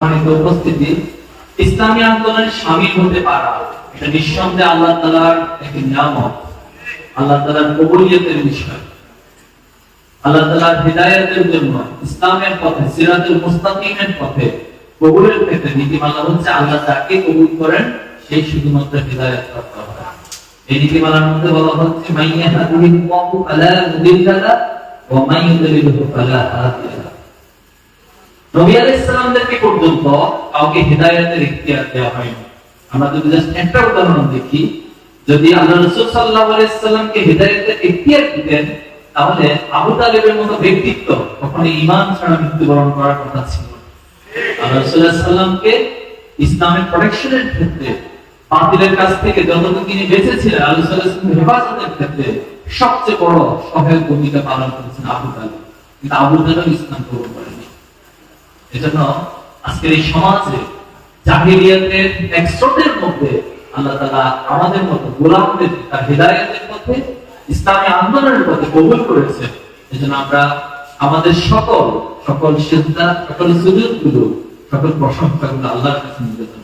উপস্থিতি, ইসলামী আন্দোলনে শামিল হতে পারা এটা নিঃসন্দেহে আল্লাহ তাআলার একটি নিয়ামত, আল্লাহ তাআলার কবুলিয়তের বিষয়। আল্লাহ তাআলার হিদায়াতের জন্য ইসলামের পথে, সিরাতুল মুস্তাকিমের পথে কবুলের ক্ষেত্রে নীতিমালা হচ্ছে আল্লাহ যাকে কবুল করেন সেই শুধুমাত্র হিদায়াত প্রাপ্ত হয়। এই নীতিমালার মধ্যে বলা হচ্ছে মাইয়াহদিল্লাহু ফালা মুদিল্লা লাহু ওয়া মান ইউদ্লিলহু ফালা হাদিয়া লাহু। নবী আলাইহিস সালামদেরকে পর্যন্ত কাউকে হিদায়াতের ইখতিয়ার দেওয়া হয়নি। আমরা যদি জাস্ট একটা উদাহরণ দেখি, যদি আল্লাহ রাসূল সাল্লাল্লাহু আলাইহি সাল্লামকে হিদায়াতের ইখতিয়ার দিতেন তাহলে আবু তালেবের মতো ব্যক্তিত্ব কখনো ঈমান ছাড়া মৃত্যুবরণ করার কথা ছিল না। আল্লাহ রাসূল সাল্লাল্লাহু আলাইহি সাল্লামকে ইসলামের প্রোটেকশনের ক্ষেত্রে, বাতিলের কাছ থেকে যতটুকু তিনি বেঁচেছিলেন, আল্লাহ রাসূল সাল্লাল্লাহু আলাইহি ওয়াসাল্লাম হেফাজতের ক্ষেত্রে সবচেয়ে বড় সহায়ক ভূমিকা পালন করেছেন আবু তালেব। কিন্তু আবু তালেব ইসলাম কবুল করেনি। এজন্য আজকের এই সমাজে জাহিলিয়াতের এক স্রোতের মধ্যে আল্লাহ তাআলা আমাদের মতো গোলামদের তার হিদায়াতের পথে, ইসলামী আন্দোলনের পথে কবুল করেছেন। এজন্য আমরা আমাদের সকল সিজদা, সকল সুজুদগুলো, সকল প্রশংসাগুলো আল্লাহর কাছে নিবেদন